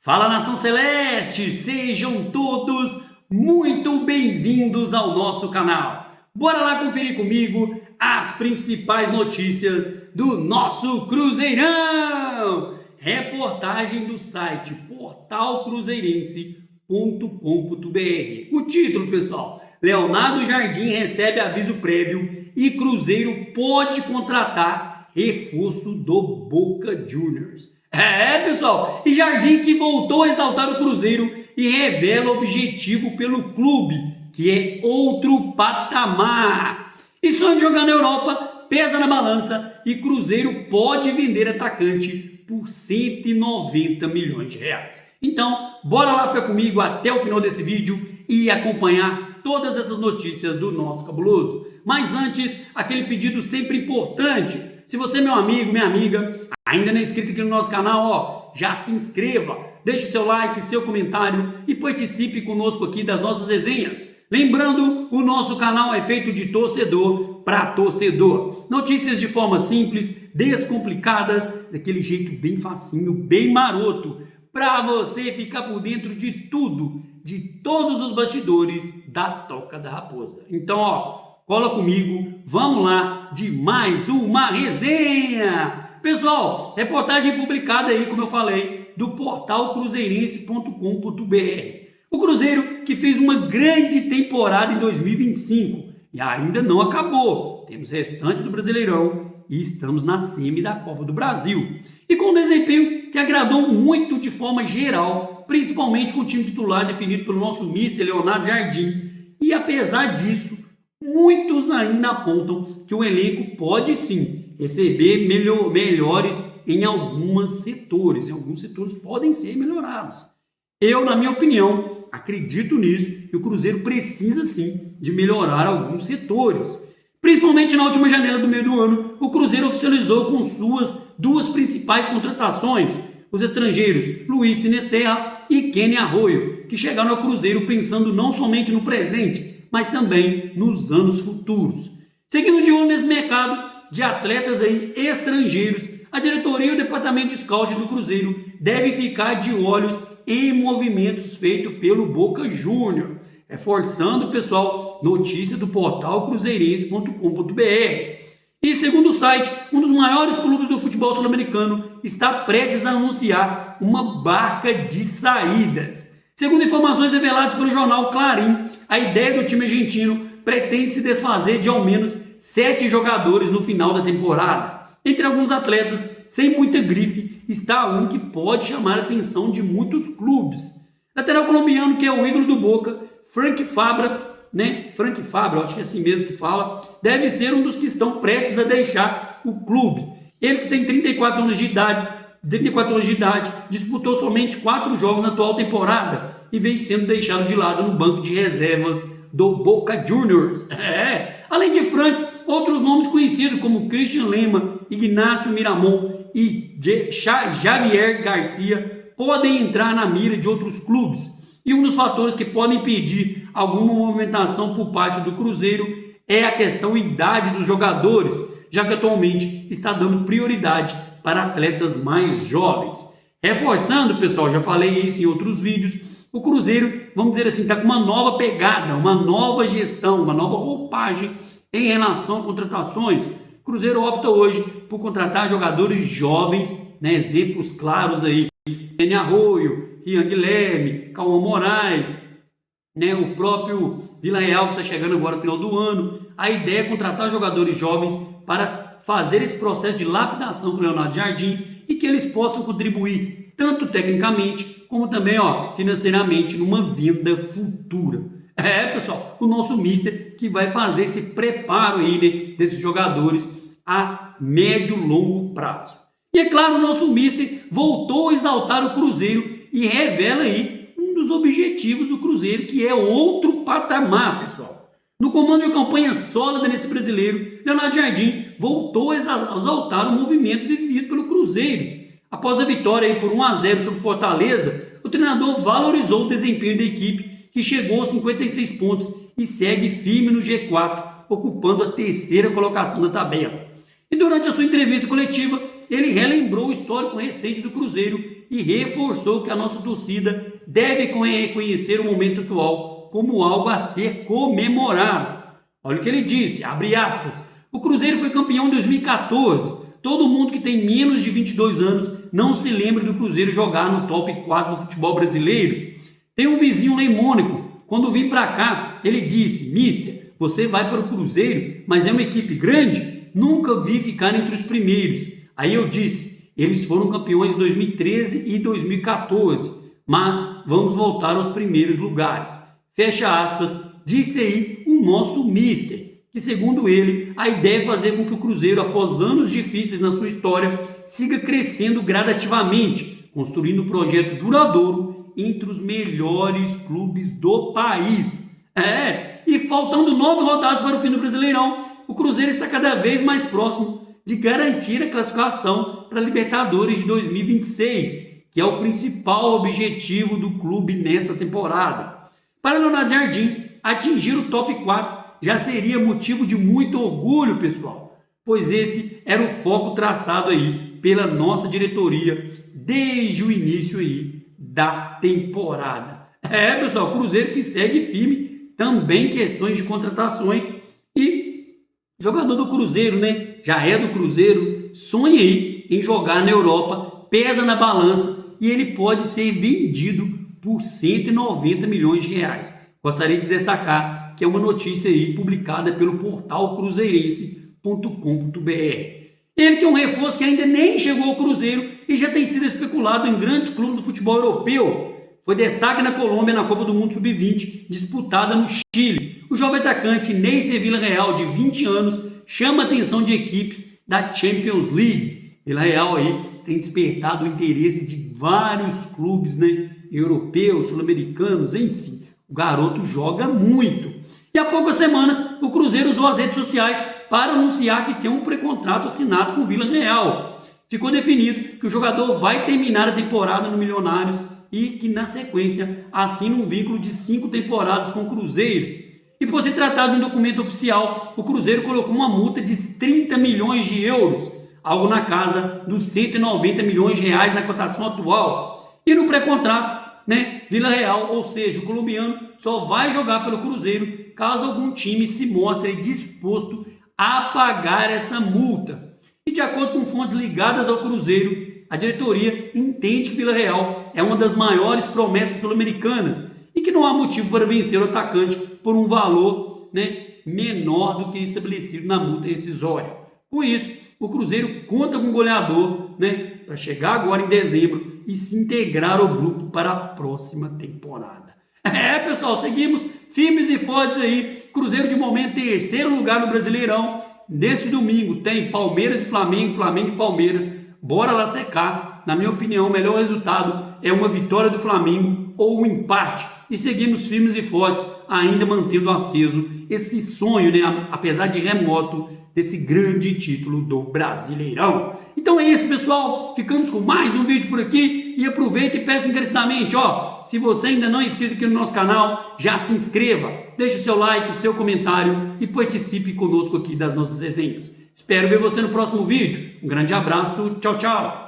Fala, Nação Celeste! Sejam todos muito bem-vindos ao nosso canal. Bora lá conferir comigo as principais notícias do nosso Cruzeirão! Reportagem do site portalcruzeirense.com.br. O título, pessoal: Leonardo Jardim recebe aviso prévio e Cruzeiro pode contratar reforço do Boca Juniors. Pessoal, e Jardim que voltou a exaltar o Cruzeiro e revela o objetivo pelo clube, que é outro patamar. E sonho de jogar na Europa pesa na balança e Cruzeiro pode vender atacante por 190 milhões de reais. Então, bora lá ficar comigo até o final desse vídeo e acompanhar todas essas notícias do nosso cabuloso. Mas antes, aquele pedido sempre importante: se você, meu amigo, minha amiga, ainda não é inscrito aqui no nosso canal, já se inscreva, deixe seu like, seu comentário e participe conosco aqui das nossas resenhas. Lembrando, o nosso canal é feito de torcedor para torcedor. Notícias de forma simples, descomplicadas, daquele jeito bem facinho, bem maroto, para você ficar por dentro de tudo, de todos os bastidores da Toca da Raposa. Então, cola comigo, vamos lá de mais uma resenha. Pessoal, reportagem publicada aí, como eu falei, do portal cruzeirense.com.br. O Cruzeiro que fez uma grande temporada em 2025 e ainda não acabou. Temos restante do Brasileirão e estamos na semi da Copa do Brasil. E com um desempenho que agradou muito de forma geral, principalmente com o time titular definido pelo nosso mister Leonardo Jardim. E apesar disso, muitos ainda apontam que o elenco pode sim receber melhores em alguns setores. Em alguns setores podem ser melhorados. Eu, na minha opinião, acredito nisso e o Cruzeiro precisa sim de melhorar alguns setores. Principalmente na última janela do meio do ano, o Cruzeiro oficializou com suas duas principais contratações, os estrangeiros Luiz Sinisterra e Kenny Arroyo, que chegaram ao Cruzeiro pensando não somente no presente, mas também nos anos futuros. Seguindo de olho nesse mercado de atletas aí estrangeiros, a diretoria e o departamento de scout do Cruzeiro devem ficar de olhos em movimentos feitos pelo Boca Juniors. Reforçando, pessoal, notícia do portal cruzeirense.com.br. E segundo o site, um dos maiores clubes do futebol sul-americano está prestes a anunciar uma barca de saídas. Segundo informações reveladas pelo jornal Clarim, a ideia do time argentino pretende se desfazer de ao menos 7 jogadores no final da temporada. Entre alguns atletas, sem muita grife, está um que pode chamar a atenção de muitos clubes. Lateral colombiano, que é o ídolo do Boca, Frank Fabra, acho que é assim mesmo que fala, deve ser um dos que estão prestes a deixar o clube. Ele que tem 34 anos de idade, disputou somente 4 jogos na atual temporada e vem sendo deixado de lado no banco de reservas do Boca Juniors. Além de Frank, outros nomes conhecidos como Christian Lema, Ignacio Miramon e Javier Garcia podem entrar na mira de outros clubes. E um dos fatores que podem impedir alguma movimentação por parte do Cruzeiro é a questão idade dos jogadores, já que atualmente está dando prioridade para atletas mais jovens. Reforçando, pessoal, já falei isso em outros vídeos, o Cruzeiro, vamos dizer assim, está com uma nova pegada, uma nova gestão, uma nova roupagem em relação a contratações. O Cruzeiro opta hoje por contratar jogadores jovens, exemplos claros aí: Kenny Arroyo, Rian Guilherme, Cauã Moraes, o próprio Vila Real, que está chegando agora no final do ano. A ideia é contratar jogadores jovens para fazer esse processo de lapidação com o Leonardo Jardim e que eles possam contribuir tanto tecnicamente como também financeiramente numa venda futura. Pessoal, o nosso mister que vai fazer esse preparo aí, desses jogadores a médio e longo prazo. E é claro, o nosso mister voltou a exaltar o Cruzeiro e revela aí um dos objetivos do Cruzeiro, que é outro patamar, pessoal. No comando de uma campanha sólida nesse brasileiro, Leonardo Jardim voltou a exaltar o movimento vivido pelo Cruzeiro. Após a vitória aí por 1-0 sobre Fortaleza, o treinador valorizou o desempenho da equipe, que chegou aos 56 pontos e segue firme no G4, ocupando a 3ª colocação da tabela. E durante a sua entrevista coletiva, ele relembrou o histórico recente do Cruzeiro e reforçou que a nossa torcida deve reconhecer o momento atual como algo a ser comemorado. Olha o que ele disse, abre aspas, o Cruzeiro foi campeão em 2014. Todo mundo que tem menos de 22 anos não se lembra do Cruzeiro jogar no top 4 do futebol brasileiro. Tem um vizinho lá em Mônaco. Quando vim para cá, ele disse, mister, você vai para o Cruzeiro, mas é uma equipe grande? Nunca vi ficar entre os primeiros. Aí eu disse, eles foram campeões em 2013 e 2014, mas vamos voltar aos primeiros lugares. Fecha aspas, disse aí o nosso mister, que segundo ele, a ideia é fazer com que o Cruzeiro, após anos difíceis na sua história, siga crescendo gradativamente, construindo um projeto duradouro entre os melhores clubes do país. E faltando 9 rodadas para o fim do Brasileirão, o Cruzeiro está cada vez mais próximo de garantir a classificação para a Libertadores de 2026, que é o principal objetivo do clube nesta temporada. Para Leonardo Jardim, atingir o top 4 já seria motivo de muito orgulho, pessoal, pois esse era o foco traçado aí pela nossa diretoria desde o início aí da temporada. Pessoal, Cruzeiro que segue firme também questões de contratações e jogador do Cruzeiro, né? Já é do Cruzeiro, sonha aí em jogar na Europa, pesa na balança e ele pode ser vendido por 190 milhões de reais. Gostaria de destacar que é uma notícia aí publicada pelo portal cruzeirense.com.br. Ele que é um reforço que ainda nem chegou ao Cruzeiro e já tem sido especulado em grandes clubes do futebol europeu. Foi destaque na Colômbia na Copa do Mundo Sub-20, disputada no Chile. O jovem atacante Neisser Villarreal, de 20 anos, chama a atenção de equipes da Champions League. Villarreal aí tem despertado o interesse de vários clubes, né, europeus, sul-americanos, enfim. O garoto joga muito. E há poucas semanas, o Cruzeiro usou as redes sociais para anunciar que tem um pré-contrato assinado com o Villarreal. Ficou definido que o jogador vai terminar a temporada no Milionários e que, na sequência, assina um vínculo de 5 temporadas com o Cruzeiro. E por se tratar de um documento oficial, o Cruzeiro colocou uma multa de 30 milhões de euros, algo na casa dos 190 milhões de reais na cotação atual. E no pré-contrato, Villarreal, ou seja, o colombiano, só vai jogar pelo Cruzeiro caso algum time se mostre disposto a pagar essa multa. E de acordo com fontes ligadas ao Cruzeiro, a diretoria entende que Villarreal é uma das maiores promessas sul-americanas e que não há motivo para vencer o atacante por um valor menor do que estabelecido na multa rescisória. Com isso, o Cruzeiro conta com um goleador para chegar agora em dezembro e se integrar ao grupo para a próxima temporada. Pessoal, seguimos firmes e fortes aí. Cruzeiro de momento terceiro lugar no Brasileirão. Neste domingo tem Palmeiras e Flamengo, Flamengo e Palmeiras. Bora lá secar. Na minha opinião, o melhor resultado é uma vitória do Flamengo ou um empate. E seguimos firmes e fortes, ainda mantendo aceso esse sonho, apesar de remoto, desse grande título do Brasileirão. Então é isso, pessoal. Ficamos com mais um vídeo por aqui e aproveita e peça encarecidamente, se você ainda não é inscrito aqui no nosso canal, já se inscreva, deixe o seu like, seu comentário e participe conosco aqui das nossas resenhas. Espero ver você no próximo vídeo. Um grande abraço, tchau, tchau!